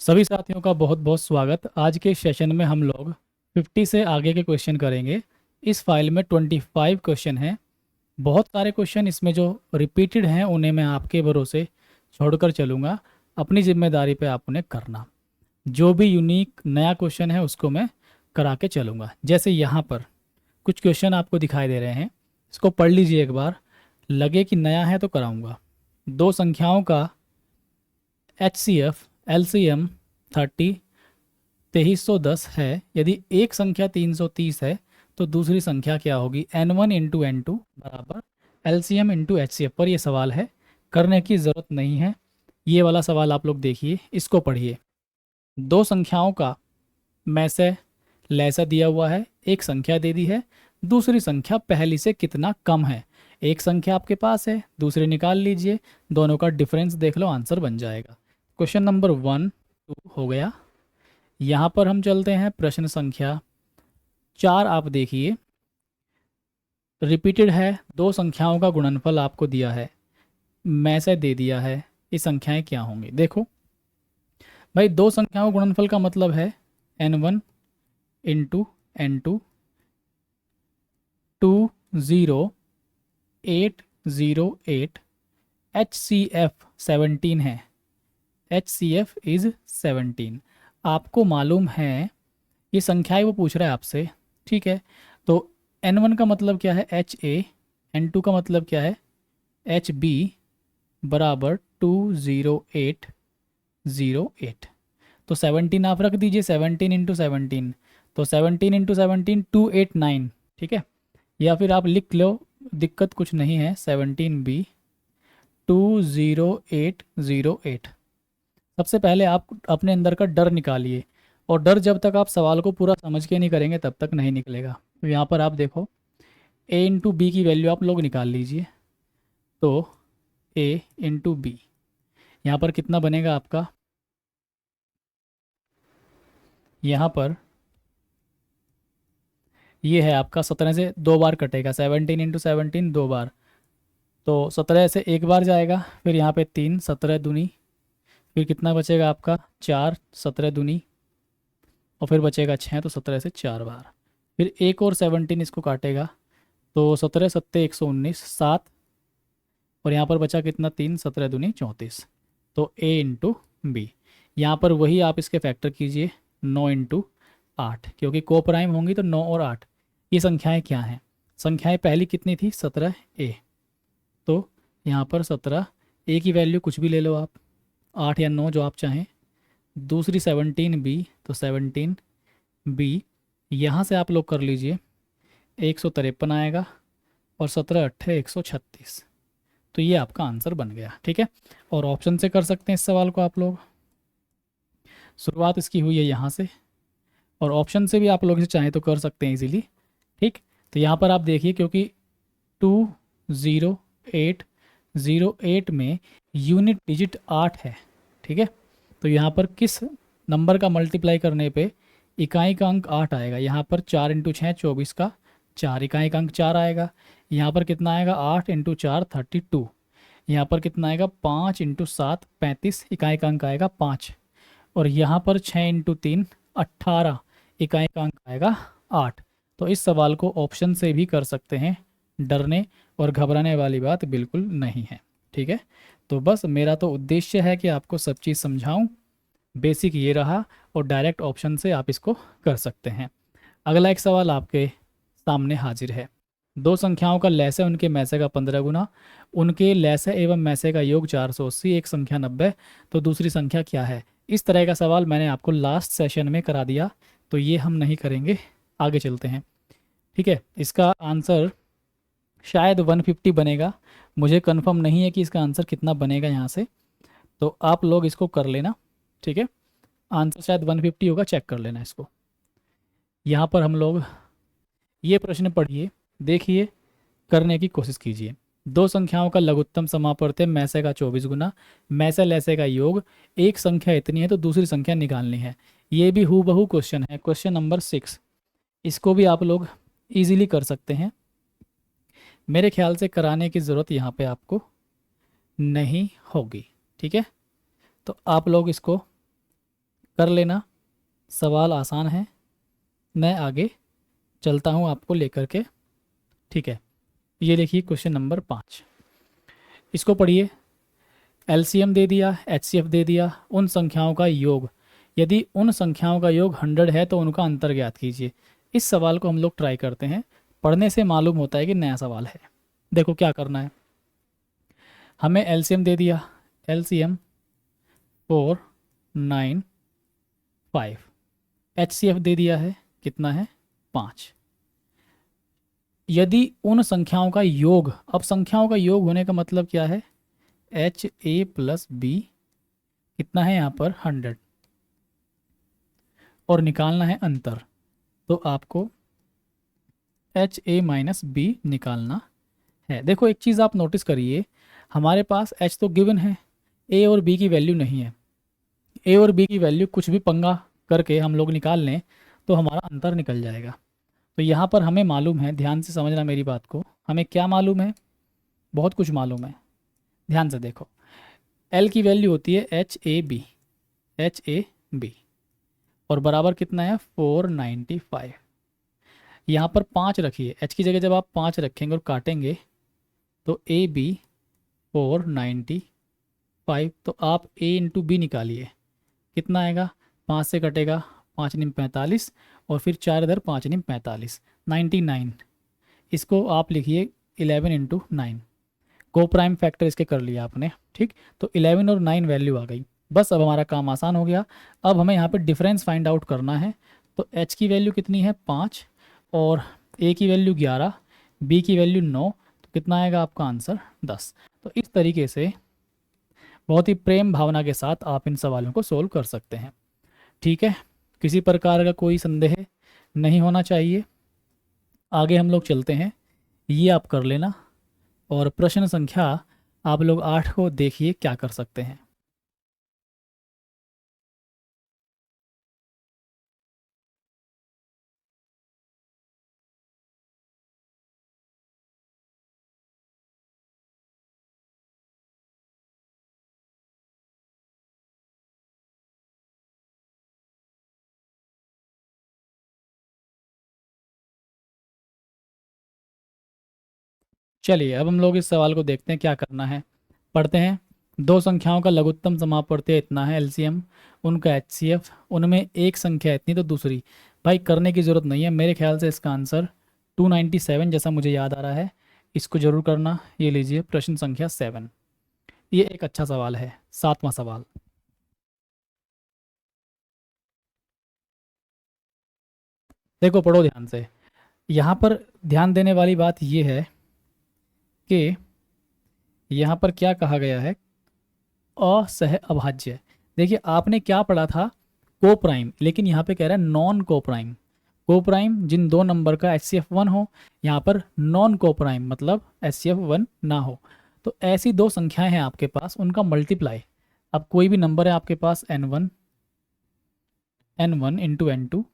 सभी साथियों का बहुत बहुत स्वागत। आज के सेशन में हम लोग 50 से आगे के क्वेश्चन करेंगे। इस फाइल में 25 क्वेश्चन हैं। बहुत सारे क्वेश्चन इसमें जो रिपीटेड हैं उन्हें मैं आपके भरोसे छोड़कर चलूँगा। अपनी जिम्मेदारी पे आप उन्हें करना। जो भी यूनिक नया क्वेश्चन है उसको मैं करा के चलूँगा। जैसे यहाँ पर कुछ क्वेश्चन आपको दिखाई दे रहे हैं, इसको पढ़ लीजिए एक बार। लगे कि नया है तो कराऊँगा। दो संख्याओं का HCF LCM 2310 है। यदि एक संख्या 330 है तो दूसरी संख्या क्या होगी? N1 इंटू N2 बराबर LCM इंटू HCF पर यह सवाल है। करने की ज़रूरत नहीं है। ये वाला सवाल आप लोग देखिए, इसको पढ़िए। दो संख्याओं का में से लैसा दिया हुआ है, एक संख्या दे दी है, दूसरी संख्या पहली से कितना कम है। एक संख्या आपके पास है, दूसरी निकाल लीजिए, दोनों का डिफरेंस देख लो, आंसर बन जाएगा। क्वेश्चन नंबर 1 2 हो गया। यहाँ पर हम चलते हैं प्रश्न संख्या 4। आप देखिए, रिपीटेड है। दो संख्याओं का गुणनफल आपको दिया है, में से दे दिया है, ये संख्याएं क्या होंगी? देखो भाई, दो संख्याओं का गुणनफल का मतलब है N1 इंटू N2 2008 HCF 17 है। HCF is 17। आपको मालूम है ये संख्याएं वो पूछ रहा है आपसे, ठीक है? तो N1 का मतलब क्या है? HA। N2 का मतलब क्या है? HB बराबर 20808। तो 17 आप रख दीजिए, 17 इंटू 17, तो 17 इंटू 17 289, ठीक है? या फिर आप लिख लो, दिक्कत कुछ नहीं है। 17B 20808। सबसे पहले आप अपने अंदर का डर निकालिए, और डर जब तक आप सवाल को पूरा समझ के नहीं करेंगे तब तक नहीं निकलेगा। तो यहाँ पर आप देखो, A इंटू बी की वैल्यू आप लोग निकाल लीजिए। तो A इंटू बी यहाँ पर कितना बनेगा आपका? यहाँ पर ये है आपका 17 से दो बार कटेगा, 17 इंटू 17 दो बार, तो 17 से एक बार जाएगा, फिर यहाँ पे 3 17 दूनी, फिर कितना बचेगा आपका? 4 17 दूनी, और फिर बचेगा 6, तो 17 से चार बार, फिर एक और 17 इसको काटेगा, तो 17 सत्ते 119 7, और यहाँ पर बचा कितना? 3 17 दूनी 34। तो A इंटू बी। यहाँ पर वही आप इसके फैक्टर कीजिए, 9 इंटू 8, क्योंकि को प्राइम होंगी तो 9 और 8। ये संख्याएं क्या हैं? संख्याएं पहली कितनी थी? 17A। तो यहाँ पर 17A की वैल्यू कुछ भी ले लो आप, 8 या 9 जो आप चाहें। दूसरी 17B, तो 17B यहाँ से आप लोग कर लीजिए, 153 आएगा, और 17 अट्ठे 136। तो ये आपका आंसर बन गया, ठीक है? और ऑप्शन से कर सकते हैं इस सवाल को आप लोग। शुरुआत इसकी हुई है यहाँ से, और ऑप्शन से भी आप लोग इसे चाहें तो कर सकते हैं इजीली, ठीक? तो यहाँ पर आप देखिए, क्योंकि 20808 में यूनिट डिजिट 8 है, ठीक है? तो यहाँ पर किस नंबर का मल्टीप्लाई करने पे इकाई का अंक 8 आएगा? यहाँ पर 4 इंटू 6 24 का 4, इकाई का अंक 4 आएगा। यहाँ पर कितना आएगा? 8 इंटू 4 32। यहाँ पर कितना आएगा? 5 इंटू 7 35, इकाई का अंक आएगा 5। और यहाँ पर 6 इंटू 3 18, इकाई का अंक आएगा 8। तो इस सवाल को ऑप्शन से भी कर सकते हैं। डरने और घबराने वाली बात बिल्कुल नहीं है, ठीक है? तो बस मेरा तो उद्देश्य है कि आपको सब चीज़ समझाऊं। बेसिक ये रहा, और डायरेक्ट ऑप्शन से आप इसको कर सकते हैं। अगला एक सवाल आपके सामने हाजिर है। दो संख्याओं का लैसे उनके मैसे का 15 गुना, उनके लैसे एवं मैसे का योग 480, एक संख्या 90, तो दूसरी संख्या क्या है? इस तरह का सवाल मैंने आपको लास्ट सेशन में करा दिया, तो ये हम नहीं करेंगे। आगे चलते हैं, ठीक है? इसका आंसर शायद 150 बनेगा, मुझे कंफर्म नहीं है कि इसका आंसर कितना बनेगा यहाँ से, तो आप लोग इसको कर लेना, ठीक है? आंसर शायद 150 होगा, चेक कर लेना इसको। यहाँ पर हम लोग ये प्रश्न पढ़िए, देखिए, करने की कोशिश कीजिए। दो संख्याओं का लघुत्तम समापवर्त्य मैसे का 24 गुना, मैसे लैसे का योग, एक संख्या इतनी है तो दूसरी संख्या निकालनी है। ये भी हूबहू क्वेश्चन है, क्वेश्चन नंबर 6। इसको भी आप लोग इजीली कर सकते हैं। मेरे ख्याल से कराने की ज़रूरत यहाँ पे आपको नहीं होगी, ठीक है? तो आप लोग इसको कर लेना, सवाल आसान है, मैं आगे चलता हूँ आपको लेकर के। ठीक है, ये देखिए क्वेश्चन नंबर 5, इसको पढ़िए। एलसीएम दे दिया, एचसीएफ दे दिया, उन संख्याओं का योग, यदि उन संख्याओं का योग 100 है तो उनका अंतर ज्ञात कीजिए। इस सवाल को हम लोग ट्राई करते हैं, पढ़ने से मालूम होता है कि नया सवाल है। देखो क्या करना है, हमें एलसीएम दे दिया, एलसीएम 4 9 5, एचसीएफ दे दिया है, कितना है 5। यदि उन संख्याओं का योग, अब संख्याओं का योग होने का मतलब क्या है, एच ए प्लस बी कितना है यहाँ पर 100, और निकालना है अंतर, तो आपको एच ए माइनस बी निकालना है। देखो एक चीज़ आप नोटिस करिए, हमारे पास एच तो गिवन है, ए और बी की वैल्यू नहीं है। ए और बी की वैल्यू कुछ भी पंगा करके हम लोग निकाल लें तो हमारा अंतर निकल जाएगा। तो यहाँ पर हमें मालूम है, ध्यान से समझना मेरी बात को, हमें क्या मालूम है, बहुत कुछ मालूम है। ध्यान से देखो, एल की वैल्यू होती है H A B, H A B, और बराबर कितना है 495। यहाँ पर 5 रखिए, एच की जगह जब आप 5 रखेंगे और काटेंगे तो ए बी 495, तो आप ए इंटू बी निकालिए, कितना आएगा, 5 से कटेगा, 5 निम 45, और फिर 4 इधर, 5 निम 45, 99। इसको आप लिखिए 11 इंटू 9, को प्राइम फैक्टर इसके कर लिया आपने। ठीक, तो 11 और 9 वैल्यू आ गई, बस अब हमारा काम आसान हो गया। अब हमें यहाँ पे डिफरेंस फाइंड आउट करना है। तो एच की वैल्यू कितनी है 5, और ए की वैल्यू 11, बी की वैल्यू 9, तो कितना आएगा आपका आंसर 10। तो इस तरीके से बहुत ही प्रेम भावना के साथ आप इन सवालों को सोल्व कर सकते हैं। ठीक है, किसी प्रकार का कोई संदेह नहीं होना चाहिए। आगे हम लोग चलते हैं, ये आप कर लेना, और प्रश्न संख्या आप लोग 8 को देखिए क्या कर सकते हैं। चलिए अब हम लोग इस सवाल को देखते हैं क्या करना है, पढ़ते हैं। दो संख्याओं का लघुत्तम समापवर्ती इतना है एलसीएम, उनका एचसीएफ, उनमें एक संख्या इतनी तो दूसरी। भाई करने की ज़रूरत नहीं है, मेरे ख्याल से इसका आंसर 297 जैसा मुझे याद आ रहा है, इसको जरूर करना। ये लीजिए प्रश्न संख्या 7, ये एक अच्छा सवाल है, 7वां सवाल। देखो पढ़ो ध्यान से, यहाँ पर ध्यान देने वाली बात ये है कि यहाँ पर क्या कहा गया है, असह अभाज्य। देखिए आपने क्या पढ़ा था, को प्राइम, लेकिन यहाँ पे कह रहा है नॉन को प्राइम। को प्राइम जिन दो नंबर का एच सी एफ 1 हो, यहाँ पर नॉन को प्राइम मतलब एच सी एफ 1 ना हो। तो ऐसी दो संख्याएं हैं आपके पास, उनका मल्टीप्लाई, अब कोई भी नंबर है आपके पास n1, n1 into n2,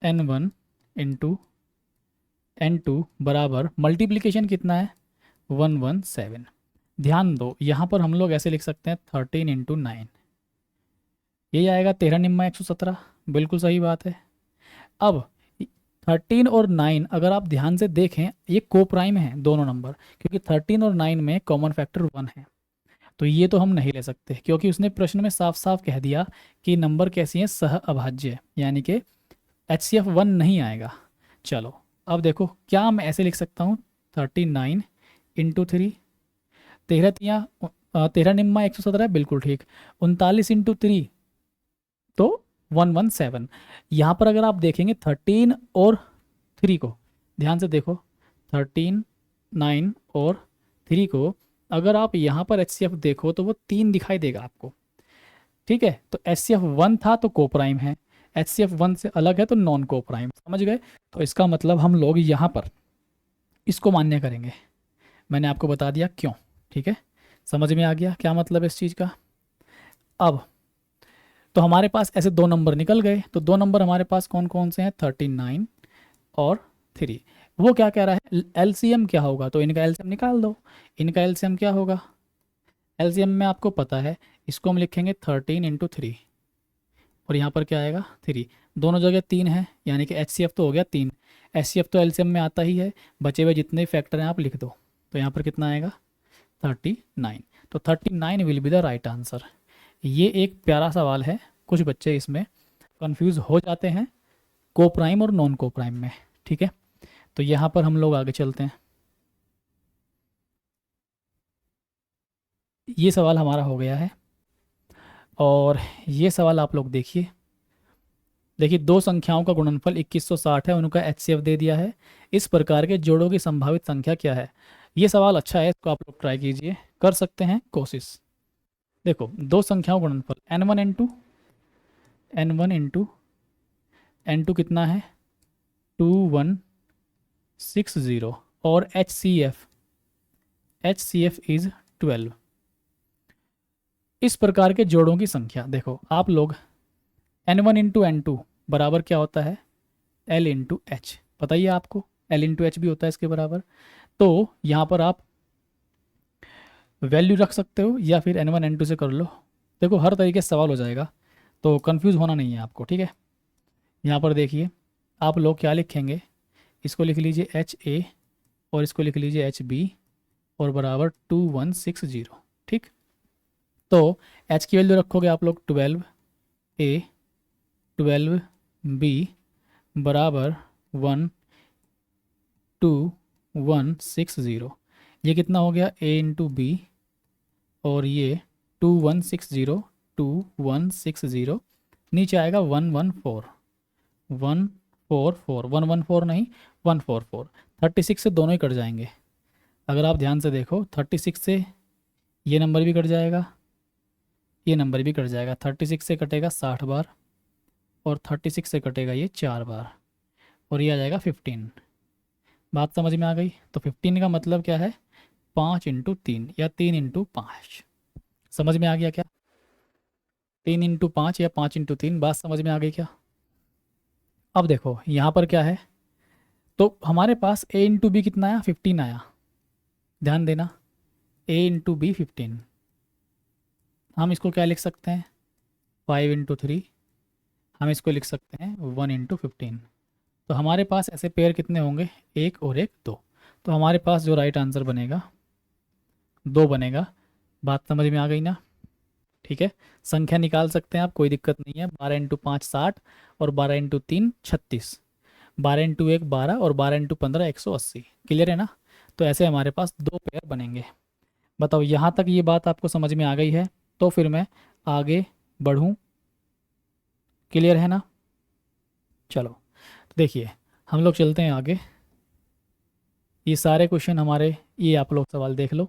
n1 into n2 बराबर मल्टीप्लिकेशन कितना है 117। ध्यान दो यहाँ पर हम लोग ऐसे लिख सकते हैं 13 इंटू 9, यही आएगा 13 निम्मा 117, बिल्कुल सही बात है। अब 13 और 9 अगर आप ध्यान से देखें ये को प्राइम है दोनों नंबर, क्योंकि 13 और 9 में कॉमन फैक्टर 1 है। तो ये तो हम नहीं ले सकते, क्योंकि उसने प्रश्न में साफ साफ कह दिया कि नंबर कैसी है, सह अभाज्य, यानी कि एच सी एफ 1 नहीं आएगा। चलो अब देखो क्या मैं ऐसे लिख सकता हूँ, 39 इंटू 3, 13 निम्मा 117, बिल्कुल ठीक, 39 इंटू 3 तो 117। यहाँ पर अगर आप देखेंगे 13 और 3 को, ध्यान से देखो 13, 9 और 3 को, अगर आप यहाँ पर एच देखो तो वो 3 दिखाई देगा आपको। ठीक है, तो एच 1 था तो को प्राइम है, एच 1 से अलग है तो नॉन को प्राइम, समझ गए। तो इसका मतलब हम लोग यहाँ पर इसको मान्य करेंगे, मैंने आपको बता दिया क्यों। ठीक है, समझ में आ गया क्या मतलब है इस चीज़ का। अब तो हमारे पास ऐसे दो नंबर निकल गए, तो दो नंबर हमारे पास कौन कौन से हैं, 39 और 3। वो क्या कह रहा है, एलसीएम क्या होगा, तो इनका एलसीएम निकाल दो। इनका एलसीएम क्या होगा, एलसीएम में आपको पता है, इसको हम लिखेंगे 13 × 3 और यहाँ पर क्या आएगा 3। दोनों जगह 3 है, यानी कि HCF तो हो गया 3। HCF तो एलसीएम में आता ही है, बचे हुए जितने फैक्टर हैं आप लिख दो। तो यहाँ पर कितना आएगा 39। तो 39 will be the right answer. ये एक प्यारा सवाल है, कुछ बच्चे इसमें कंफ्यूज हो जाते हैं को प्राइम और नॉन को प्राइम में। ठीक है, तो यहाँ पर हम लोग आगे चलते हैं। ये सवाल हमारा हो गया है और ये सवाल आप लोग देखिए। देखिए, दो संख्याओं का गुणनफल 2160 है, उनका HCF दे दिया है। इस प्रकार के जोड़ों की संभावित संख्या क्या है? ये सवाल अच्छा है, इसको आप लोग ट्राई कीजिए, कर सकते हैं कोशिश। देखो, दो संख्याओं का गुणनफल n1 कितना है 2160 और HCF इज 12। इस प्रकार के जोड़ों की संख्या देखो आप लोग, n1 × n2 बराबर क्या होता है L × H, पता ही है आपको, L × H भी होता है इसके बराबर। तो यहाँ पर आप वैल्यू रख सकते हो या फिर n1 n2 से कर लो। देखो हर तरीके से सवाल हो जाएगा, तो कंफ्यूज होना नहीं है आपको। ठीक है, यहाँ पर देखिए आप लोग क्या लिखेंगे, इसको लिख लीजिए HA और इसको लिख लीजिए HB और बराबर 2160। ठीक, तो H की वैल्यू रखोगे आप लोग 12A 12B बराबर 2160। ये कितना हो गया A × B और ये 2160 नीचे आएगा 114 114 नहीं 144। 36 से दोनों ही कट जाएंगे। अगर आप ध्यान से देखो 36 से ये नंबर भी कट जाएगा, ये नंबर भी कट जाएगा। 36 से कटेगा 60 बार और 36 से कटेगा ये 4 बार और ये आ जाएगा 15। बात समझ में आ गई? तो 15 का मतलब क्या है 5 × 3 या 3 × 5। समझ में आ गया क्या? 3 × 5 या 5 × 3, बात समझ में आ गई क्या? अब देखो यहाँ पर क्या है, तो हमारे पास A × B कितना आया 15 आया। ध्यान देना, A × B 15। हम इसको क्या लिख सकते हैं 5 × 3, हम इसको लिख सकते हैं 1 × 15। तो हमारे पास ऐसे पेयर कितने होंगे, एक और एक दो। तो हमारे पास जो राइट आंसर बनेगा 2 बनेगा। बात समझ में आ गई ना? ठीक है, संख्या निकाल सकते हैं आप, कोई दिक्कत नहीं है। 12 × 5 60 और 12 × 3 36, 12 × 1 12 और 12 × 15 180। क्लियर है ना? तो ऐसे हमारे पास 2 पेयर बनेंगे। बताओ यहाँ तक ये बात आपको समझ में आ गई है? तो फिर मैं आगे बढ़ूँ, क्लियर है ना? चलो तो देखिए हम लोग चलते हैं आगे। ये सारे क्वेश्चन हमारे, ये आप लोग सवाल देख लो,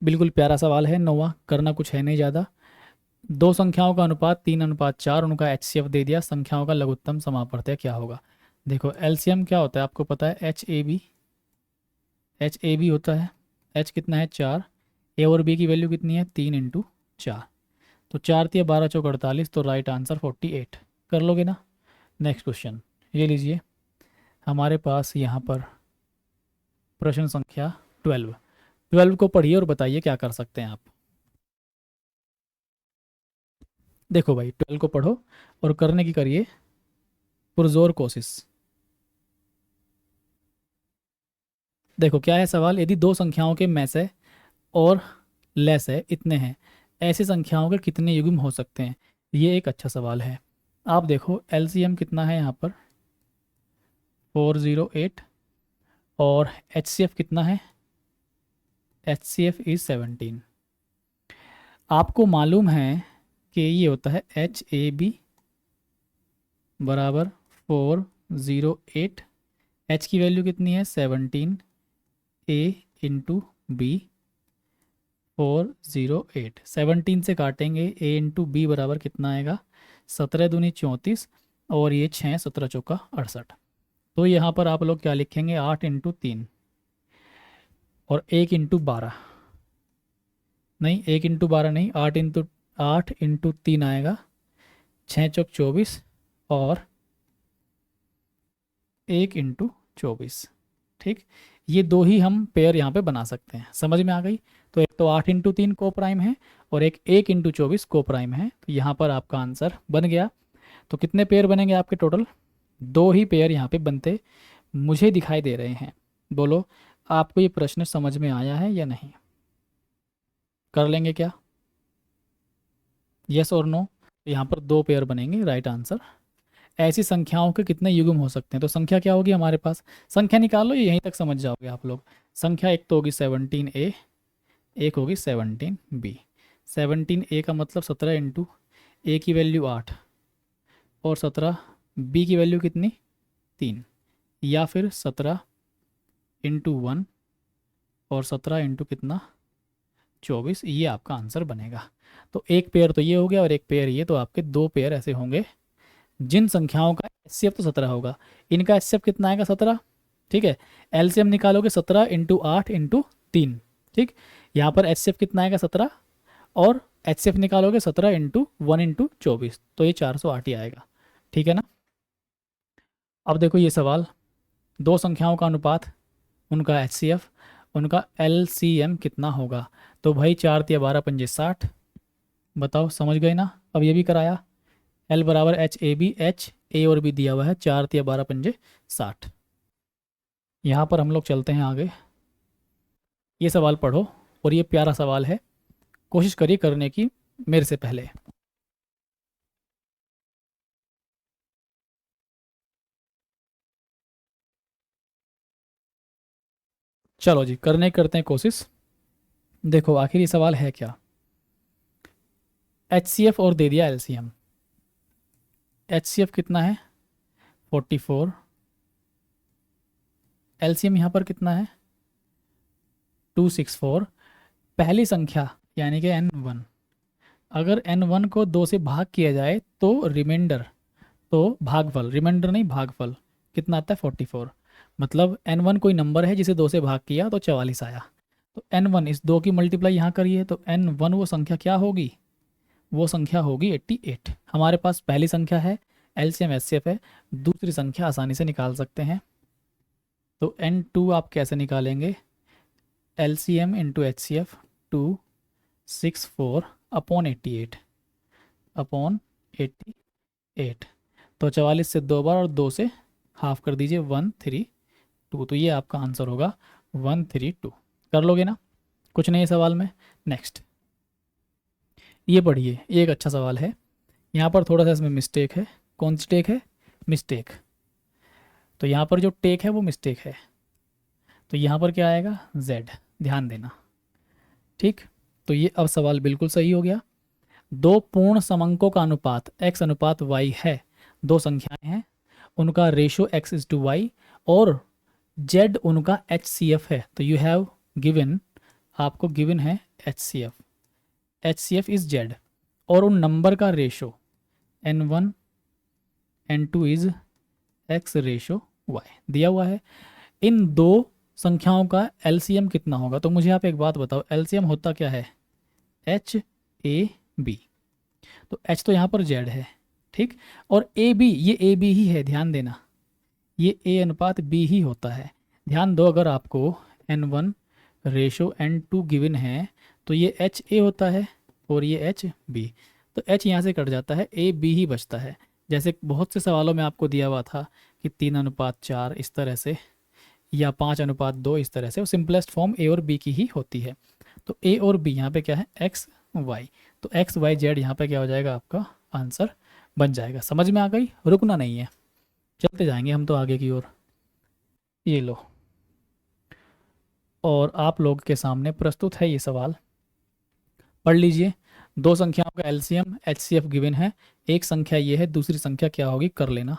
बिल्कुल प्यारा सवाल है, नौवां, करना कुछ है नहीं ज़्यादा। दो संख्याओं का अनुपात 3:4, उनका HCF दे दिया, संख्याओं का लघुत्तम समापवर्त्य क्या होगा? देखो एलसीएम क्या होता है आपको पता है, एच ए बी होता है। H कितना है 4, A और B की वैल्यू कितनी है 3 × 4। तो 4 × 12 = 48, तो राइट आंसर 48। कर लोगे ना? नेक्स्ट क्वेश्चन ये लीजिए, हमारे पास यहाँ पर प्रश्न संख्या 12 को पढ़िए और बताइए क्या कर सकते हैं आप। देखो भाई 12 को पढ़ो और करने की करिए पुरजोर कोशिश। देखो क्या है सवाल, यदि दो संख्याओं के में से और लेस है इतने हैं, ऐसी संख्याओं के कितने युग्म हो सकते हैं? ये एक अच्छा सवाल है। आप देखो एलसीएम कितना है यहाँ पर 408 और HCF कितना है, HCF इज 17। आपको मालूम है कि ये होता है HAB बराबर 408, H की वैल्यू कितनी है 17, A × B 408। 17 से काटेंगे A × B बराबर कितना आएगा 17 दूनी 34 और ये 6 17 चौका 68। तो यहाँ पर आप लोग क्या लिखेंगे 8 × 3 और 1 × 12 नहीं, 1 × 12 नहीं, 8 × 3 आएगा 6 चौक 24 और 1 × 24। ठीक, ये दो ही हम पेयर यहाँ पे बना सकते हैं। समझ में आ गई? तो एक तो 8 × 3 को प्राइम है और एक 1 × 24 को प्राइम है, तो यहाँ पर आपका आंसर बन गया। तो कितने पेयर बनेंगे आपके टोटल? 2 ही पेयर यहाँ पे बनते मुझे दिखाई दे रहे हैं। बोलो आपको ये प्रश्न समझ में आया है या नहीं? कर लेंगे क्या? यस और नो? यहाँ पर 2 पेयर बनेंगे, राइट आंसर। ऐसी संख्याओं के कितने युग्म हो सकते हैं? तो संख्या क्या होगी हमारे पास? संख्या निकालो, यहीं तक समझ जाओगे आप लोग। संख्या एक तो होगी 17A, एक होगी 17B। 17A का मतलब 17 इंटू ए की वैल्यू 8 और 17 बी की वैल्यू कितनी? 3, या फिर 17 इंटू 1 और 17 इंटू कितना? 24। ये आपका आंसर बनेगा। तो एक पेयर तो ये हो गया और एक पेयर ये, तो आपके 2 पेयर ऐसे होंगे जिन संख्याओं का एचसीएफ तो 17 होगा। इनका एचसीएफ कितना आएगा? 17। ठीक है, एलसीएम निकालोगे 17 इंटू 8 इंटू 3। ठीक, यहाँ पर एचसीएफ कितना आएगा? 17, और एचसीएफ निकालोगे 17 इंटू 1 इंटू 24, तो ये 408 ही आएगा। ठीक है ना? अब देखो ये सवाल, 2 संख्याओं का अनुपात, उनका एचसीएफ, उनका एलसीएम कितना होगा? तो भाई 4 × 12 = 60। बताओ, समझ गए ना? अब ये भी कराया, एल बराबर H A B, H A और बी दिया हुआ है, 4 × 12 = 60। यहाँ पर हम लोग चलते हैं आगे। ये सवाल पढ़ो, और ये प्यारा सवाल है, कोशिश करिए करने की मेरे से पहले। चलो जी, करते हैं कोशिश। देखो आखिर ये सवाल है क्या। एचसीएफ और दे दिया एलसीएम। एचसीएफ कितना है? 44। एलसीएम यहाँ पर कितना है? 264। पहली संख्या यानी कि n1, अगर n1 को 2 से भाग किया जाए तो रिमाइंडर, तो भागफल, रिमाइंडर नहीं भागफल, कितना आता है? 44। मतलब n1 कोई नंबर है जिसे 2 से भाग किया तो 44 आया। तो n1 इस 2 की मल्टीप्लाई यहाँ करिए, तो n1 वो संख्या क्या होगी? वो संख्या होगी 88। हमारे पास पहली संख्या है, एलसीएम एचसीएफ है, दूसरी संख्या आसानी से निकाल सकते हैं। तो n2 आप कैसे निकालेंगे? LCM into HCF, 264 upon 88, upon 88। तो 44 से 2 बार और 2 से हाफ कर दीजिए, 132। तो ये आपका आंसर होगा 132। कर लोगे ना? कुछ नहीं है सवाल में। नेक्स्ट ये पढ़िए, ये एक अच्छा सवाल है। यहाँ पर थोड़ा सा इसमें मिस्टेक है। कौन सी टेक है? मिस्टेक। तो यहाँ पर जो टेक है वो मिस्टेक है, तो यहाँ पर क्या आएगा? z। ध्यान देना। ठीक, तो ये अब सवाल बिल्कुल सही हो गया। 2 पूर्ण समंकों का अनुपात x अनुपात y है। 2 संख्याएं हैं, उनका रेशो x/y और z उनका HCF है। तो यू हैव गिवन, आपको गिवन है HCF, HCF इज z, और उन नंबर का ratio n1 n2 is x/y दिया हुआ है। इन 2 संख्याओं का एलसीएम कितना होगा? तो मुझे आप एक बात बताओ, एलसीएम होता क्या है? HAB। तो H तो यहाँ पर Z है, ठीक, और AB, ये AB ही है, ध्यान देना, ये A अनुपात B ही होता है। ध्यान दो, अगर आपको n1 रेशो n2 गिवन है तो ये HA होता है और ये HB। तो H यहाँ से कट जाता है, AB ही बचता है। जैसे बहुत से सवालों में आपको दिया हुआ था कि 3:4 इस तरह से, या 5:2 इस तरह से, वो सिंपलेस्ट फॉर्म A और B की ही होती है। तो A और B यहाँ पे क्या है? X Y। तो X Y Z यहाँ पे क्या हो जाएगा? आपका आंसर बन जाएगा। समझ में आ गई? रुकना नहीं है, चलते जाएंगे हम तो आगे की ओर। ये लो, और आप लोग के सामने प्रस्तुत है ये सवाल, पढ़ लीजिए। 2 संख्याओं का एलसीएम HCF गिवन है, एक संख्या ये है, दूसरी संख्या क्या होगी? कर लेना।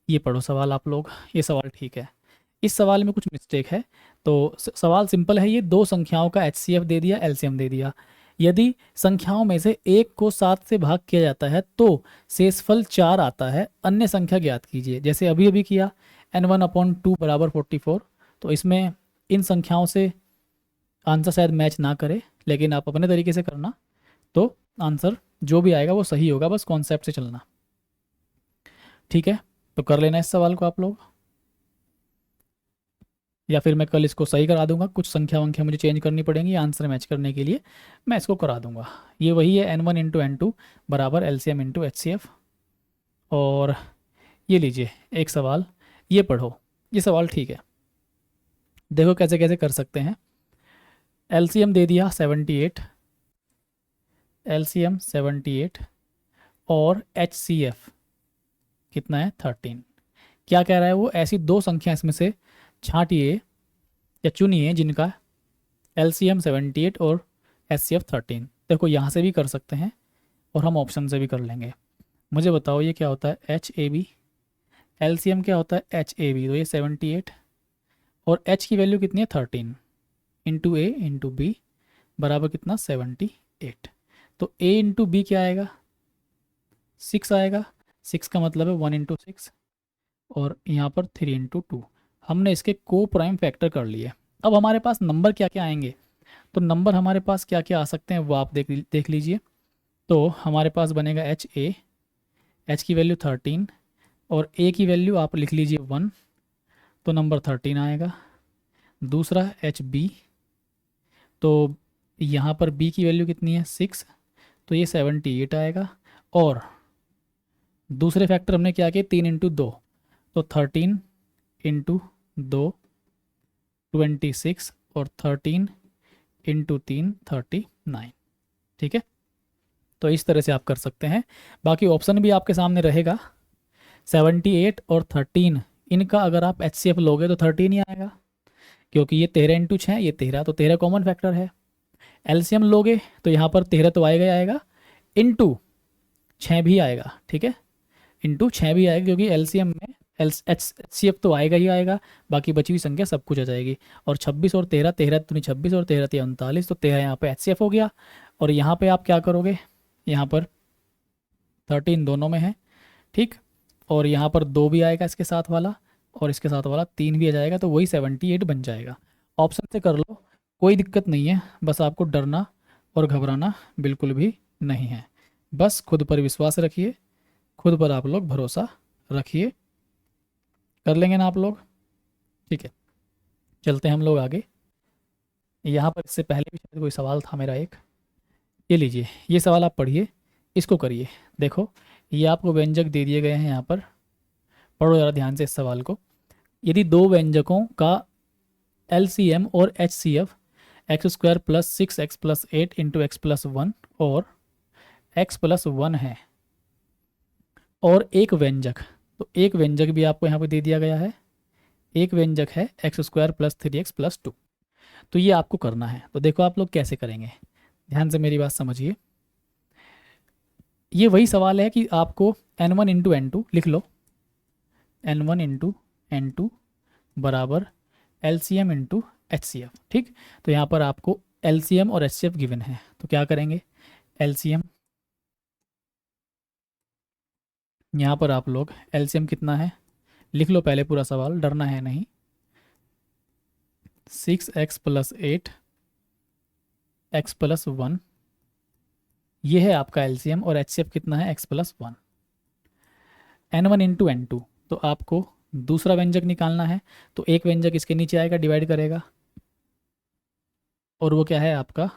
ये पढ़ो सवाल आप लोग, ये सवाल ठीक है। इस सवाल में कुछ मिस्टेक है। तो सवाल सिंपल है, ये 2 संख्याओं का HCF दे दिया, एलसीएम दे दिया। यदि संख्याओं में से एक को 7 से भाग किया जाता है तो शेषफल 4 आता है, अन्य संख्या ज्ञात कीजिए। जैसे अभी अभी किया, n1/2 = 44। तो इसमें इन संख्याओं से आंसर शायद मैच ना करे, लेकिन आप अपने तरीके से करना, तो आंसर जो भी आएगा वो सही होगा, बस कॉन्सेप्ट से चलना। ठीक है, तो कर लेना इस सवाल को आप लोग। या फिर मैं कल इसको सही करा दूंगा, कुछ संख्या वंख्या मुझे चेंज करनी पड़ेंगी आंसर मैच करने के लिए, मैं इसको करा दूंगा। ये वही है N1 इंटू N2 बराबर LCM इंटू HCF। और ये लीजिए एक सवाल, ये पढ़ो, ये सवाल ठीक है, देखो कैसे कैसे कर सकते हैं। LCM दे दिया 78, LCM 78 और HCF कितना है 13। क्या कह रहा है वो, ऐसी दो संख्या इसमें से छांटिए या चुनिए जिनका LCM 78 और HCF 13। देखो यहाँ से भी कर सकते हैं और हम ऑप्शन से भी कर लेंगे। मुझे बताओ ये क्या होता है HAB, LCM क्या होता है HAB, तो ये 78 और H की वैल्यू कितनी है 13 इंटू A इंटू B बराबर कितना 78। तो A इंटू B क्या आएगा 6 आएगा, 6 का मतलब है 1 इंटू 6 और यहाँ पर 3 इंटू 2। हमने इसके को प्राइम फैक्टर कर लिए। अब हमारे पास नंबर क्या क्या आएंगे, तो नंबर हमारे पास क्या क्या आ सकते हैं वो आप देख लीजिए। तो हमारे पास बनेगा HA, H की वैल्यू 13 और A की वैल्यू आप लिख लीजिए 1, तो नंबर 13 आएगा। दूसरा HB, तो यहाँ पर B की वैल्यू कितनी है 6, तो ये 78 आएगा। और दूसरे फैक्टर हमने क्या किया 3 इंटू 2, तो 13 इंटू 2 26 और 13 इंटू 3 39। ठीक है, तो इस तरह से आप कर सकते हैं। बाकी ऑप्शन भी आपके सामने रहेगा। 78 और 13 इनका अगर आप HCF लोगे तो 13 ही आएगा, क्योंकि ये 13 इंटू 6 ये 13, तो 13 कॉमन फैक्टर है। LCM लोगे तो यहाँ पर 13 तो आएगा ही आएगा, इंटू 6 भी आएगा। ठीक है, इंटू 6 भी आएगा, क्योंकि LCM में HCF तो आएगा ही आएगा, बाकी बची हुई संख्या सब कुछ आ जाएगी। और 26 और 13, 13 तो नहीं 26 और 13 39, तो 13 यहाँ पे HCF हो गया। और यहाँ पे आप क्या करोगे, यहाँ पर 13 दोनों में है, ठीक, और यहाँ पर 2 भी आएगा इसके साथ वाला, और इसके साथ वाला 3 भी आ जाएगा, तो वही 78 बन जाएगा। ऑप्शन से कर लो, कोई दिक्कत नहीं है, बस आपको डरना और घबराना बिल्कुल भी नहीं है। बस खुद पर विश्वास रखिए, खुद पर आप लोग भरोसा रखिए, कर लेंगे ना आप लोग। ठीक है, चलते हैं हम लोग आगे। यहाँ पर इससे पहले भी शायद कोई सवाल था मेरा एक, ये लीजिए, ये सवाल आप पढ़िए, इसको करिए। देखो ये आपको व्यंजक दे दिए गए हैं, यहाँ पर पढ़ो ज़रा ध्यान से इस सवाल को। यदि दो व्यंजकों का LCM और HCF x² plus 6x plus 8 into x plus 1 और x प्लस 1 है, और एक व्यंजक, तो एक व्यंजक भी आपको यहाँ पे दे दिया गया है, एक व्यंजक है x² प्लस 3x प्लस 2, तो ये आपको करना है। तो देखो आप लोग कैसे करेंगे, ध्यान से मेरी बात समझिए। ये वही सवाल है कि आपको N1 इंटू N2 लिख लो, N1 इंटू N2 बराबर LCM इंटू HCF। ठीक, तो यहाँ पर आपको LCM और HCF गिवन है, तो क्या करेंगे LCM, यहाँ पर आप लोग LCM कितना है लिख लो, पहले पूरा सवाल, डरना है नहीं। 6x प्लस 8 x प्लस 1, ये है आपका LCM, और HCF कितना है x plus 1। N1 into N2, तो आपको दूसरा व्यंजक निकालना है, तो एक व्यंजक इसके नीचे आएगा, डिवाइड करेगा, और वो क्या है आपका,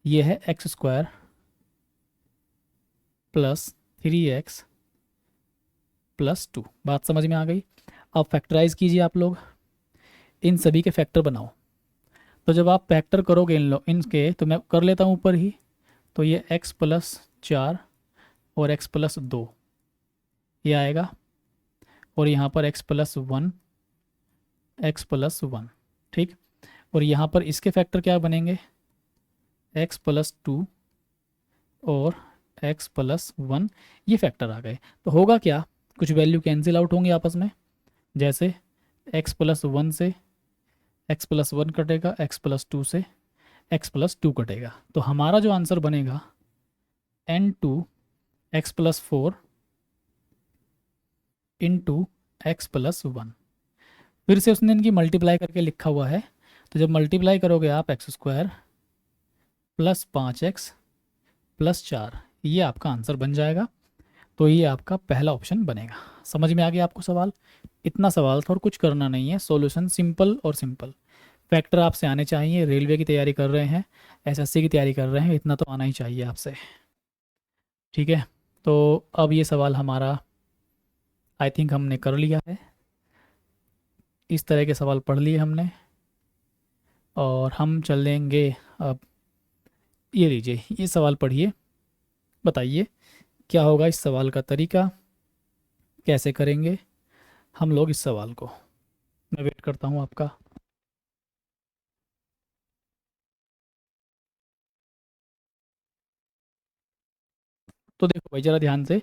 ये है x² प्लस 3x प्लस 2। बात समझ में आ गई। अब फैक्टराइज कीजिए आप लोग, इन सभी के फैक्टर बनाओ। तो जब आप फैक्टर करोगे इनके, तो मैं कर लेता हूँ ऊपर ही, तो ये x प्लस 4 और x प्लस 2 ये आएगा, और यहाँ पर x प्लस 1 x प्लस 1, ठीक, और यहाँ पर इसके फैक्टर क्या बनेंगे x प्लस 2 और x प्लस 1, ये फैक्टर आ गए। तो होगा क्या, कुछ वैल्यू कैंसिल आउट होंगे आपस में, जैसे x प्लस 1 से x प्लस 1 कटेगा, x प्लस 2 से x प्लस 2 कटेगा, तो हमारा जो आंसर बनेगा N2 x plus 4 into x plus 1। फिर से उसने इनकी मल्टीप्लाई करके लिखा हुआ है, तो जब मल्टीप्लाई करोगे आप x² प्लस 5x प्लस 4, ये आपका आंसर बन जाएगा। तो ये आपका पहला ऑप्शन बनेगा। समझ में आ गया आपको सवाल? इतना सवाल था और कुछ करना नहीं है, सॉल्यूशन सिंपल और सिंपल। फैक्टर आपसे आने चाहिए, रेलवे की तैयारी कर रहे हैं, एसएससी की तैयारी कर रहे हैं, इतना तो आना ही चाहिए आपसे। ठीक है, तो अब ये सवाल हमारा आई थिंक हमने कर लिया है। इस तरह के सवाल पढ़ लिए हमने, और हम चलेंगे अब। ये लीजिए, ये सवाल पढ़िए, बताइए क्या होगा इस सवाल का तरीका, कैसे करेंगे हम लोग इस सवाल को। मैं वेट करता हूँ आपका। तो देखो भाई जरा ध्यान से,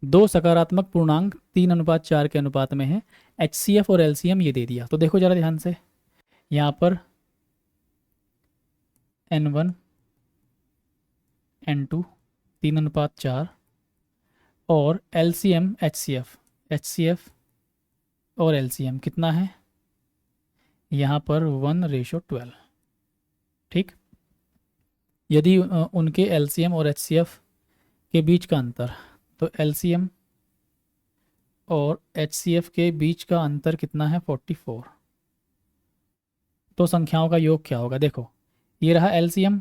दो सकारात्मक पूर्णांक 3:4 के अनुपात में है, एचसीएफ और एलसीएम ये दे दिया। तो देखो जरा ध्यान से, यहाँ पर N1 N2 3:4, और एलसीएम एचसीएफ, एचसीएफ और एलसीएम कितना है, यहाँ पर 1:12। ठीक, यदि उनके एलसीएम और एचसीएफ के बीच का अंतर, तो एलसीएम और एचसीएफ के बीच का अंतर कितना है, 44। तो संख्याओं का योग क्या होगा, देखो ये रहा एलसीएम।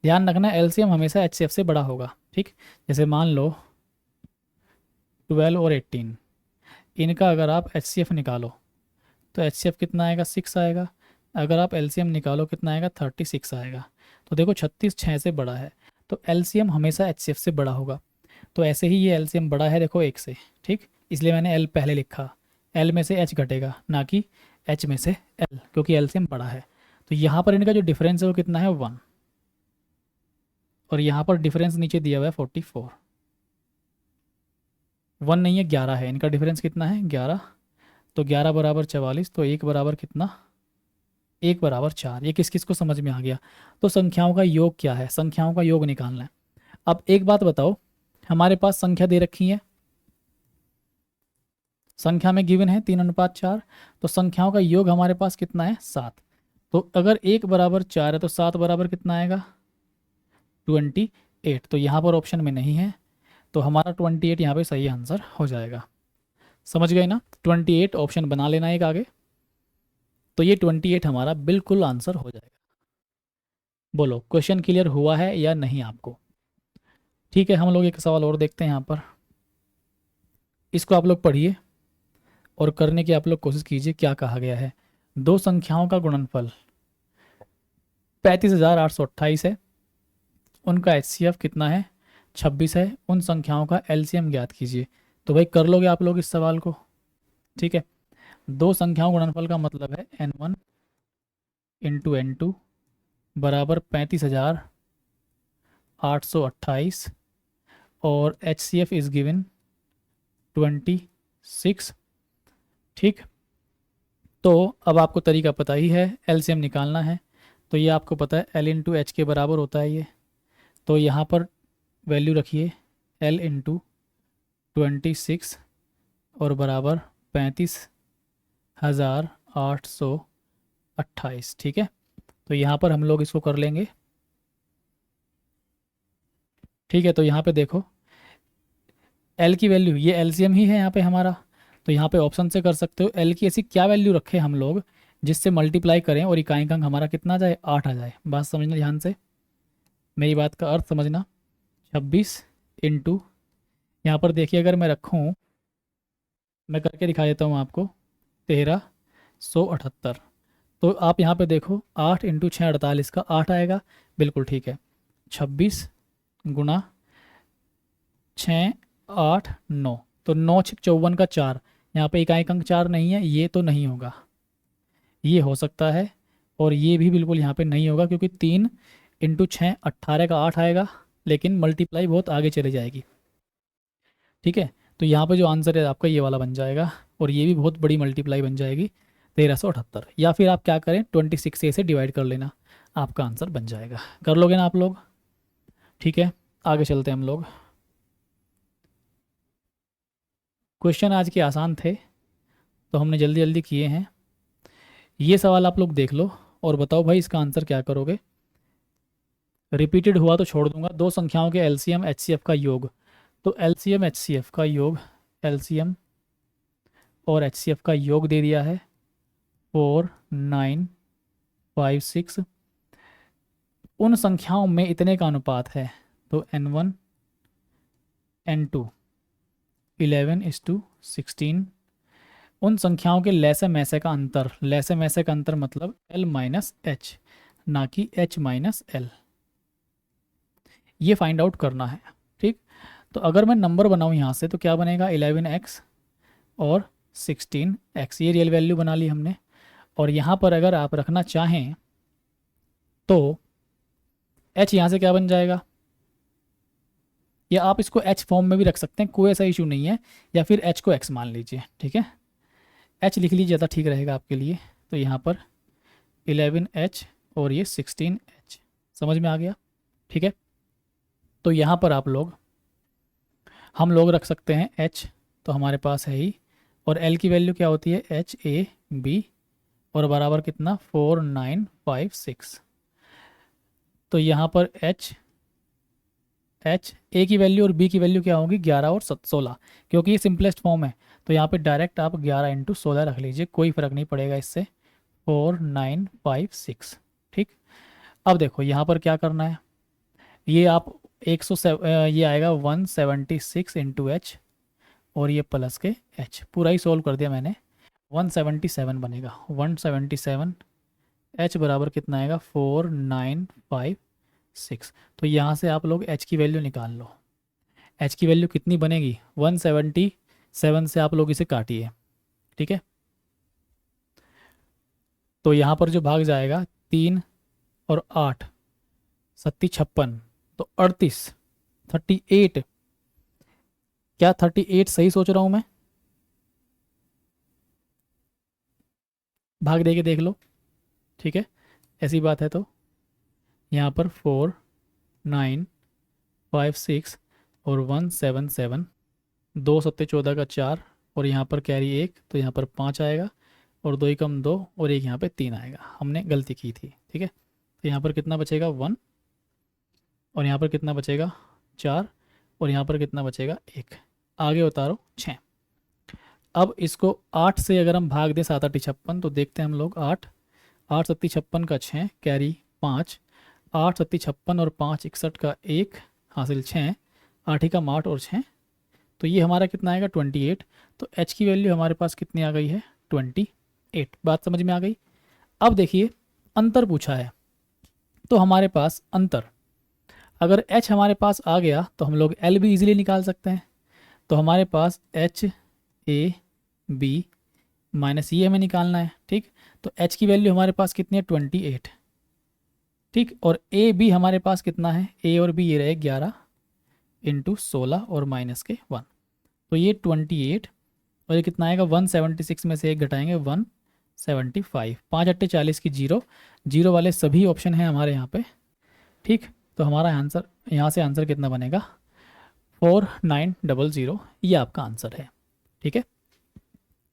ध्यान रखना एलसीएम हमेशा एचसीएफ से बड़ा होगा। ठीक, जैसे मान लो 12 और 18, इनका अगर आप एचसीएफ निकालो तो एचसीएफ कितना आएगा, 6 आएगा। अगर आप एलसीएम निकालो कितना आएगा, 36 आएगा। तो देखो 36 6 से बड़ा है, तो एलसीएम हमेशा एचसीएफ से बड़ा होगा। तो ऐसे ही ये एलसीएम बड़ा है देखो 1 से। ठीक, इसलिए मैंने एल पहले लिखा, एल में से एच घटेगा ना कि एच में से एल, क्योंकि एलसीएम बड़ा है। तो यहाँ पर इनका जो डिफरेंस है वो कितना है, 1, और यहाँ पर डिफरेंस नीचे दिया हुआ है 44। 1 नहीं है, 11 है, इनका डिफरेंस कितना है, 11। तो 11 बराबर 44, तो 1 बराबर कितना, 1 बराबर 4। ये किस किस को समझ में आ गया? तो संख्याओं का योग क्या है, संख्याओं का योग निकालना है। अब एक बात बताओ, हमारे पास संख्या दे रखी है, संख्या में गिवन है 3:4, तो संख्याओं का योग हमारे पास कितना है, 7। तो अगर 1 बराबर 4 है तो 7 बराबर कितना आएगा, 28। तो यहाँ पर ऑप्शन में नहीं है, तो हमारा 28 यहाँ पे सही आंसर हो जाएगा। समझ गए ना, 28 ऑप्शन बना लेना एक आगे, तो ये 28 हमारा बिल्कुल आंसर हो जाएगा। बोलो क्वेश्चन क्लियर हुआ है या नहीं आपको? ठीक है, हम लोग एक सवाल और देखते हैं यहाँ पर, इसको आप लोग पढ़िए और करने की आप लोग कोशिश कीजिए। क्या कहा गया है, दो संख्याओं का गुणनफल 35,828 है, उनका एचसीएफ कितना है, 26 है, उन संख्याओं का एलसीएम ज्ञात कीजिए। तो भाई कर लोगे आप लोग इस सवाल को? ठीक है, दो संख्याओं गुणनफल का मतलब है N1 इंटू N2 बराबर 35,828, और HCF इज गिवन 26। ठीक, तो अब आपको तरीका पता ही है, एलसीएम निकालना है। तो ये आपको पता है L इंटू एच के बराबर होता है ये। तो यहाँ पर वैल्यू रखिए L इंटू 26 और बराबर 35,828। ठीक है, तो यहाँ पर हम लोग इसको कर लेंगे। ठीक है, तो यहाँ पे देखो L की वैल्यू, ये एलसीएम ही है यहाँ पे हमारा, तो यहाँ पे ऑप्शन से कर सकते हो L की ऐसी क्या वैल्यू रखें हम लोग जिससे मल्टीप्लाई करें और इकाई का अंक हमारा कितना आ जाए, 8 आ जाए। बात समझना ध्यान से, मेरी बात का अर्थ समझना। 26 इंटू, यहाँ पर देखिए अगर मैं रखूँ, मैं करके दिखा देता हूँ आपको, 1378। तो आप यहाँ पे देखो 8 इंटू 6 48 का 8 आएगा, बिल्कुल ठीक है। 26 गुणा 6 8 9, तो 9 6 54 का 4, यहाँ पे इकाई अंक 4 नहीं है, ये तो नहीं होगा, ये हो सकता है, और ये भी बिल्कुल यहाँ पे नहीं होगा, क्योंकि 3 इंटू 6 18 का 8 आएगा, लेकिन मल्टीप्लाई बहुत आगे चले जाएगी। ठीक है, तो यहाँ पे जो आंसर है आपका ये वाला बन जाएगा, और ये भी बहुत बड़ी मल्टीप्लाई बन जाएगी 1378। या फिर आप क्या करें, 26 से डिवाइड कर लेना, आपका आंसर बन जाएगा। कर लोगे ना आप लोग? ठीक है, आगे चलते हैं हम लोग। क्वेश्चन आज के आसान थे, तो हमने जल्दी जल्दी किए हैं। ये सवाल आप लोग देख लो और बताओ भाई इसका आंसर क्या करोगे। रिपीटेड हुआ तो छोड़ दूंगा। दो संख्याओं के एलसीएम एचसीएफ का योग, तो एलसीएम एचसीएफ का योग, एलसीएम और HCF का योग दे दिया है 4 9 5 6। उन संख्याओं में इतने का अनुपात है, तो N1 N2 11:16। उन संख्याओं के लैसे मैसे का अंतर, लैसे मैसे का अंतर मतलब L माइनस एच, ना कि H माइनस एल, ये फाइंड आउट करना है। ठीक, तो अगर मैं नंबर बनाऊँ यहाँ से तो क्या बनेगा, 11x और 16x, ये रियल वैल्यू बना ली हमने। और यहाँ पर अगर आप रखना चाहें तो h यहाँ से क्या बन जाएगा, या आप इसको h फॉर्म में भी रख सकते हैं, कोई ऐसा इशू नहीं है, या फिर h को x मान लीजिए। ठीक है, h लिख लीजिए, ज़्यादा ठीक रहेगा आपके लिए। तो यहाँ पर 11h और ये 16h, समझ में आ गया। ठीक है, तो यहाँ पर हम लोग रख सकते हैं h, तो हमारे पास है ही, और l की वैल्यू क्या होती है, HAB, और बराबर कितना, 4 9 5 6। तो यहाँ पर A की वैल्यू और B की वैल्यू क्या होगी, 11 और 16, क्योंकि ये सिंपलेस्ट फॉर्म है। तो यहाँ पे डायरेक्ट आप 11 × 16 रख लीजिए, कोई फ़र्क नहीं पड़ेगा इससे, 4 9 5 6। ठीक, अब देखो यहाँ पर क्या करना है, ये आप 107, ये आएगा 176 × h, और ये प्लस के h, पूरा ही सोल्व कर दिया मैंने, 177 बनेगा। 177 h बराबर कितना आएगा, 4 9 5 6। तो यहाँ से आप लोग h की वैल्यू निकाल लो। h की वैल्यू कितनी बनेगी, 177 से आप लोग इसे काटिए। ठीक है, तो यहाँ पर जो भाग जाएगा 3 और 8 सत्ती 56, तो 38, 38, क्या 38 सही सोच रहा हूँ मैं, भाग दे के देख लो। ठीक है, ऐसी बात है तो यहाँ पर 4 9 5 6 और 177, 2 सत्ते 14 का 4, और यहाँ पर कैरी 1, तो यहाँ पर 5 आएगा, और 2 एकम 2, और एक यहाँ पे 3 आएगा, हमने गलती की थी। ठीक है, तो यहाँ पर कितना बचेगा, 1, और यहाँ पर कितना बचेगा, 4, और यहाँ पर कितना बचेगा, 1, आगे उतारो 6। अब इसको 8 से अगर हम भाग दें, 7 8 56, तो देखते हैं हम लोग, 8 8 सत्ती 56 का 6, कैरी 5, 8 सत्ती 56 और 5 61 का 1, हासिल 6, 8 एकम 8 और 6, तो ये हमारा कितना आएगा, 28। तो h की वैल्यू हमारे पास कितनी आ गई है, 28। बात समझ में आ गई। अब देखिए अंतर पूछा है, तो हमारे पास अंतर, अगर h हमारे पास आ गया तो हम लोग l भी इजीली निकाल सकते हैं। तो हमारे पास HAB माइनस ये हमें निकालना है। ठीक, तो h की वैल्यू हमारे पास कितनी है, 28। ठीक, और AB हमारे पास कितना है, A और B ये रहे 11 × 16 और माइनस के 1, तो ये 28, और ये कितना आएगा, 176 में से एक घटाएंगे, 175, 5 8 40 की 0, 0 वाले सभी ऑप्शन हैं हमारे यहाँ पे। ठीक, तो हमारा आंसर यहाँ से आंसर कितना बनेगा, 4900, ये आपका आंसर है। ठीक है,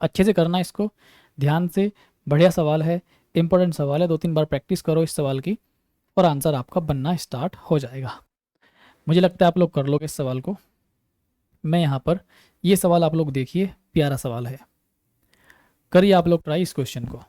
अच्छे से करना इसको, ध्यान से, बढ़िया सवाल है, इंपॉर्टेंट सवाल है, 2 3 बार प्रैक्टिस करो इस सवाल की, और आंसर आपका बनना स्टार्ट हो जाएगा। मुझे लगता है आप लोग कर लोगे इस सवाल को। मैं यहाँ पर, ये सवाल आप लोग देखिए, प्यारा सवाल है, करिए आप लोग ट्राई इस क्वेश्चन को।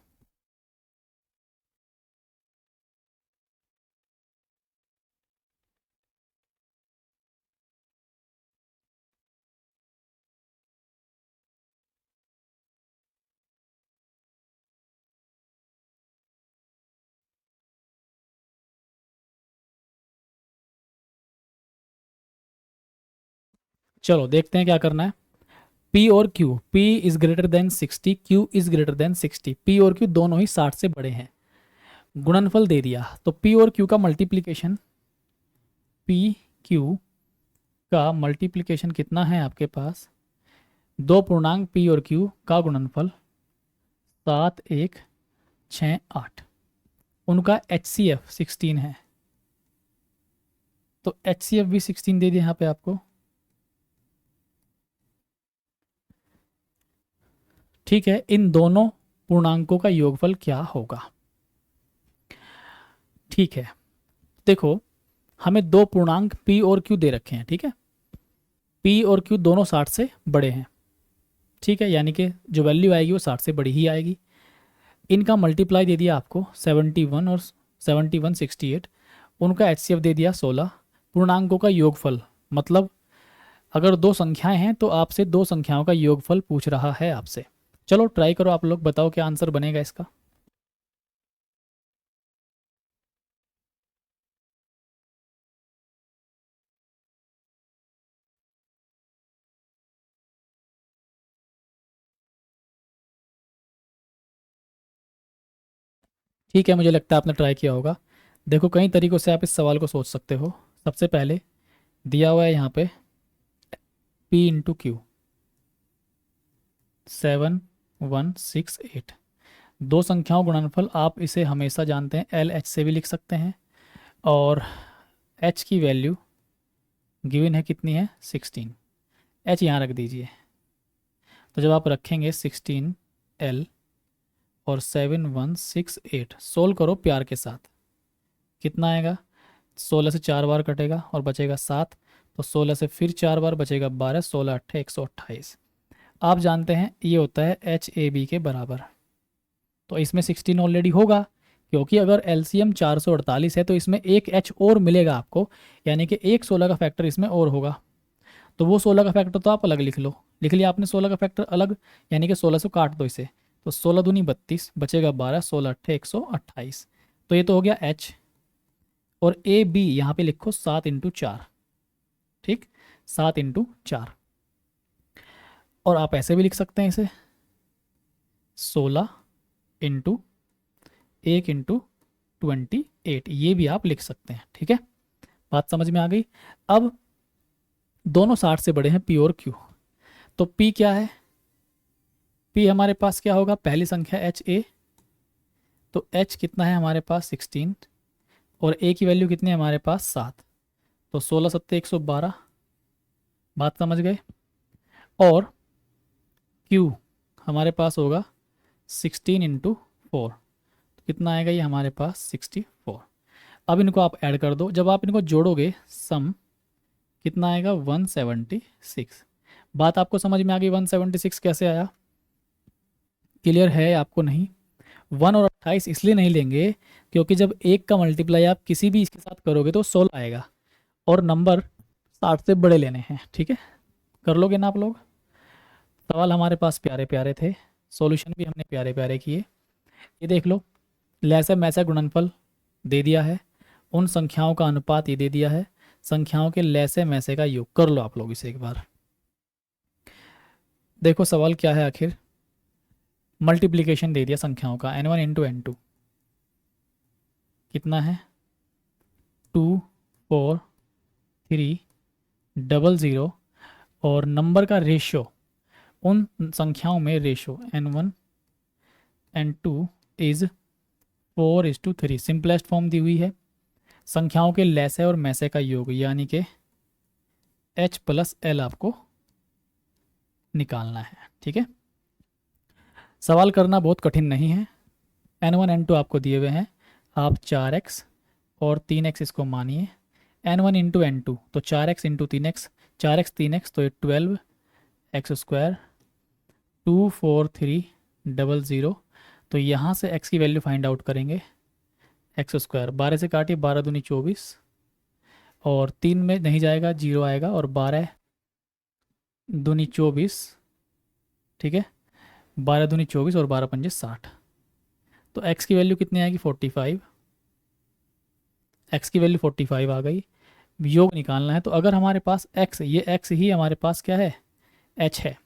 चलो देखते हैं क्या करना है। P और Q, P is greater than 60, Q is greater than 60, P और Q दोनों ही 60 से बड़े हैं। गुणनफल दे दिया, तो P और Q का मल्टीप्लिकेशन, P Q का मल्टीप्लिकेशन कितना है आपके पास, दो पूर्णांक P और Q का गुणनफल 7 1 6 8, उनका HCF 16 है, तो HCF भी 16 दे दिया यहाँ पे आपको। ठीक है, इन दोनों पूर्णांकों का योगफल क्या होगा। ठीक है, देखो हमें दो पूर्णांक P और Q दे रखे हैं। ठीक है, P और Q दोनों 60 से बड़े हैं, ठीक है, यानी कि जो वैल्यू आएगी वो 60 से बड़ी ही आएगी। इनका मल्टीप्लाई दे दिया आपको 71 और 71 68, उनका एचसीएफ दे दिया 16, पूर्णांकों का योगफल, मतलब अगर दो संख्याएं हैं तो आपसे दो संख्याओं का योगफल पूछ रहा है आपसे। चलो ट्राई करो, आप लोग बताओ क्या आंसर बनेगा इसका। ठीक है, मुझे लगता है आपने ट्राई किया होगा। देखो कई तरीक़ों से आप इस सवाल को सोच सकते हो। सबसे पहले दिया हुआ है यहाँ पे P इंटू क्यू 7168, दो संख्याओं गुणनफल, आप इसे हमेशा जानते हैं एल एच से भी लिख सकते हैं। और एच की वैल्यू गिवन है कितनी है 16, एच यहाँ रख दीजिए। तो जब आप रखेंगे 16 L और 7168 सोल्व करो प्यार के साथ, कितना आएगा, 16 से 4 बार कटेगा और बचेगा 7, तो 16 से फिर 4 बार बचेगा 12, 16 अट्ठे 128। आप जानते हैं ये होता है एच ए बी के बराबर। तो इसमें 16 ऑलरेडी होगा, क्योंकि अगर एलसीएम 448 है तो इसमें एक एच और मिलेगा आपको, यानी कि एक 16 का फैक्टर इसमें और होगा। तो वो 16 का फैक्टर तो आप अलग लिख लो, लिख लिया आपने 16 का फैक्टर अलग, यानी कि 16 से काट दो इसे, तो 16 दूनी 32, बचेगा 12, 16 अट्ठे 128। तो ये तो हो गया एच। और ए बी यहाँ पे लिखो 7 इंटू 4, ठीक, 7 इंटू 4। और आप ऐसे भी लिख सकते हैं इसे 16 इंटू 1 इंटू 28, ये भी आप लिख सकते हैं। ठीक है, बात समझ में आ गई। अब दोनों 60 से बड़े हैं पी और क्यू, तो पी क्या है, पी हमारे पास क्या होगा, पहली संख्या एच ए, तो एच कितना है हमारे पास 16, और ए की वैल्यू कितनी है हमारे पास 7, तो 16 सत्ते 112, बात समझ गए। और क्यू हमारे पास होगा 16 इंटू 4, तो कितना आएगा ये हमारे पास 64। अब इनको आप ऐड कर दो, जब आप इनको जोड़ोगे सम कितना आएगा 176। बात आपको समझ में आ गई, 176 कैसे आया, क्लियर है आपको? नहीं, 1 और 28 इसलिए नहीं लेंगे क्योंकि जब एक का मल्टीप्लाई आप किसी भी इसके साथ करोगे तो 16 आएगा, और नंबर 60 से बड़े लेने हैं। ठीक है, कर लोगे ना आप लोग? सवाल हमारे पास प्यारे प्यारे थे, सॉल्यूशन भी हमने प्यारे प्यारे किए। ये देख लो, लैसा मैसा गुणनफल दे दिया है, उन संख्याओं का अनुपात ये दे दिया है, संख्याओं के लैसे मैसे का योग कर लो आप लोग इसे एक बार। देखो सवाल क्या है आखिर, मल्टीप्लिकेशन दे दिया संख्याओं का n1 इंटू n2, कितना है 2 4 3 00, और नंबर का रेशियो, उन संख्याओं में ratio n1 n2 is 4:3, simplest form दी हुई है। संख्याओं के लैसे और मैसे का योग, यानी कि h प्लस एल आपको निकालना है। ठीक है, सवाल करना बहुत कठिन नहीं है। n1 n2 आपको दिए हुए हैं, आप 4x और 3x इसको मानिए। n1 इंटू n2 तो 4x into 3x, 4x 3x तो ये 12x², 2 4 3 00, तो यहाँ से x की वैल्यू फाइंड आउट करेंगे, x², 12 से काटिए, 12 दूनी 24, और 3 में नहीं जाएगा, 0 आएगा, और 12 दूनी 24, ठीक है, 12 दूनी 24 और 12 पंजे 60, तो x की वैल्यू कितनी आएगी 45, x की वैल्यू 45 आ गई। योग निकालना है, तो अगर हमारे पास x, ये x ही हमारे पास क्या है h है,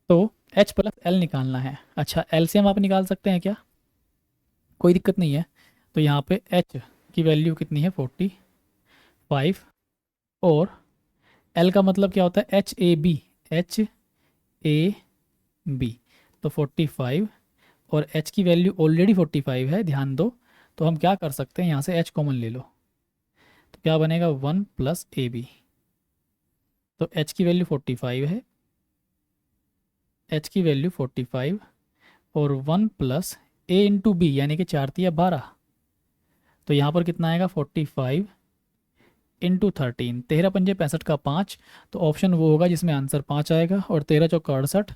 तो h प्लस l निकालना है। अच्छा, एलसीएम आप निकाल सकते हैं क्या, कोई दिक्कत नहीं है। तो यहाँ पे h की वैल्यू कितनी है 45, और l का मतलब क्या होता है HAB, HAB, तो 45, और h की वैल्यू ऑलरेडी 45 है, ध्यान दो। तो हम क्या कर सकते हैं, यहाँ से h कॉमन ले लो, तो क्या बनेगा 1 प्लस AB, तो h की वैल्यू 45 है, h की वैल्यू 45, और 1 प्लस a इंटू बी, यानी कि 4 तिया 12, तो यहाँ पर कितना आएगा 45 इंटू 13, 13 पंजे 65 का 5, तो ऑप्शन वो होगा जिसमें आंसर 5 आएगा, और 13 चौक 68,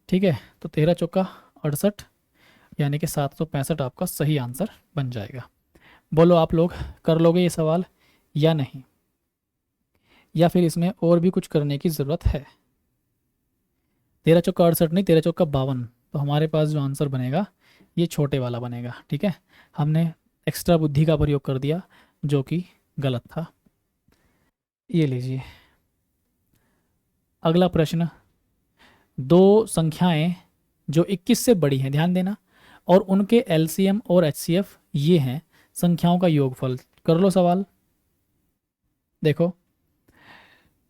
ठीक है, तो 13 चौका 68, यानी कि 765 आपका सही आंसर बन जाएगा। बोलो आप लोग कर लोगे ये सवाल या नहीं, या फिर इसमें और भी कुछ करने की ज़रूरत है? 13 चौका 68 नहीं, 13 चौका 52। तो हमारे पास जो आंसर बनेगा ये छोटे वाला बनेगा। ठीक है, हमने एक्स्ट्रा बुद्धि का प्रयोग कर दिया जो कि गलत था। ये लीजिए अगला प्रश्न। दो संख्याएं जो 21 से बड़ी हैं, ध्यान देना, और उनके एलसीएम और एचसीएफ ये हैं संख्याओं का योगफल। कर लो सवाल। देखो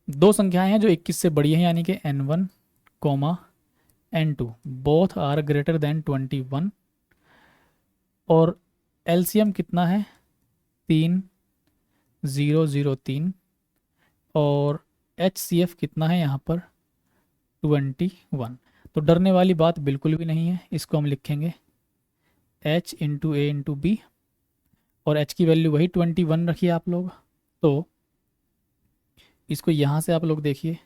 दो संख्याएं हैं जो 21 से बड़ी हैं, यानी कि n1 comma n2 both are greater than 21, और एलसीएम कितना है 3003, और एचसीएफ कितना है यहाँ पर 21। तो डरने वाली बात बिल्कुल भी नहीं है। इसको हम लिखेंगे h इंटू ए इंटू बी, और h की वैल्यू वही 21 रखिए आप लोग। तो इसको यहाँ से आप लोग देखिए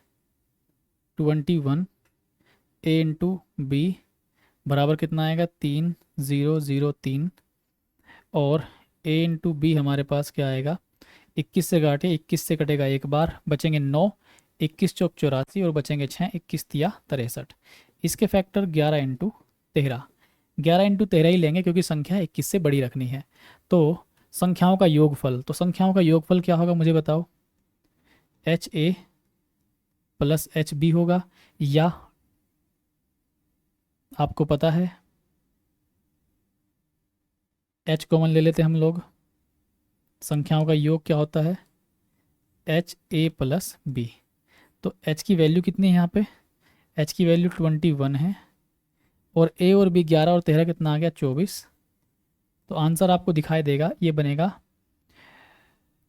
21 a इंटू बी बराबर कितना आएगा 3003, और a इंटू बी हमारे पास क्या आएगा 21 से काटे, 21 से कटेगा एक बार, बचेंगे 9, 21 चौक 84 और बचेंगे 6, 21 तिया 63। इसके फैक्टर 11 इंटू 13, 11 इंटू 13 ही लेंगे क्योंकि संख्या 21 से बड़ी रखनी है। तो संख्याओं का योगफल, तो संख्याओं का योगफल क्या होगा मुझे बताओ? H A plus H B होगा, या आपको पता है एच कॉमन ले लेते हैं हम लोग। संख्याओं का योग क्या होता है? H A plus B. तो एच की वैल्यू कितनी है यहाँ पे? एच की वैल्यू 21 है, और ए और बी 11 और 13 कितना आ गया 24। तो आंसर आपको दिखाई देगा, ये बनेगा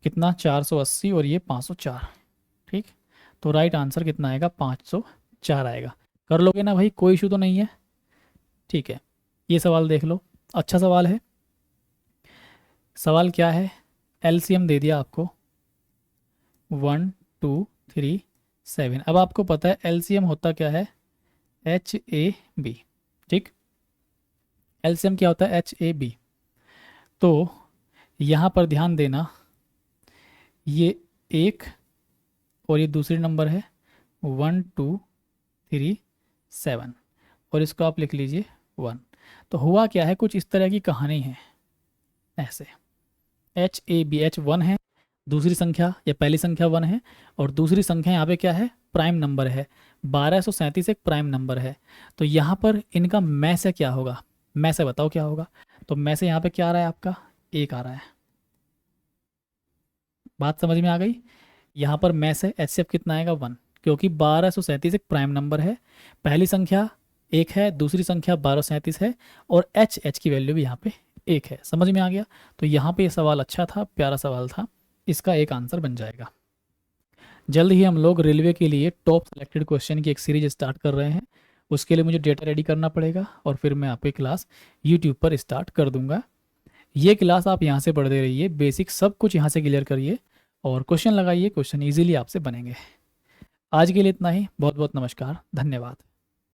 कितना 480 और ये 504। ठीक, तो राइट आंसर कितना आएगा 504 आएगा। कर लोगे ना भाई, कोई इशू तो नहीं है? ठीक है, ये सवाल देख लो, अच्छा सवाल है। सवाल क्या है? एलसीएम दे दिया आपको 1 2 3 7। अब आपको पता है एलसीएम होता क्या है? H A B. ठीक, एलसीएम क्या होता है? H A B. तो यहाँ पर ध्यान देना, ये एक और ये दूसरी नंबर है 1 2 3 7, और इसको आप लिख लीजिए 1। तो हुआ क्या है, कुछ इस तरह की कहानी है। ऐसे एच ए बी, एच 1 है दूसरी संख्या, या पहली संख्या 1 है, और दूसरी संख्या यहाँ पे क्या है? प्राइम नंबर है। 1237 एक प्राइम नंबर है। तो यहाँ पर इनका में से क्या होगा? में से बताओ क्या होगा? तो में से यहाँ पे क्या आ रहा है आपका? 1 आ रहा है। बात समझ में आ गई? यहाँ पर में से एचसीएफ कितना आएगा 1, क्योंकि 1237 एक प्राइम नंबर है। पहली संख्या 1 है, दूसरी संख्या 1237 है, और एच की वैल्यू भी यहाँ पे 1 है। समझ में आ गया? तो यहाँ पे ये सवाल अच्छा था, प्यारा सवाल था, इसका एक आंसर बन जाएगा। जल्द ही हम लोग रेलवे के लिए टॉप सेलेक्टेड क्वेश्चन की एक सीरीज स्टार्ट कर रहे हैं। उसके लिए मुझे डेटा रेडी करना पड़ेगा, और फिर मैं आपकी क्लास यूट्यूब पर स्टार्ट कर दूंगा। ये क्लास आप यहाँ से पढ़ते रहिए, बेसिक सब कुछ यहाँ से क्लियर करिए, और क्वेश्चन लगाइए, क्वेश्चन ईजिली आपसे बनेंगे। आज के लिए इतना ही, बहुत बहुत नमस्कार, धन्यवाद।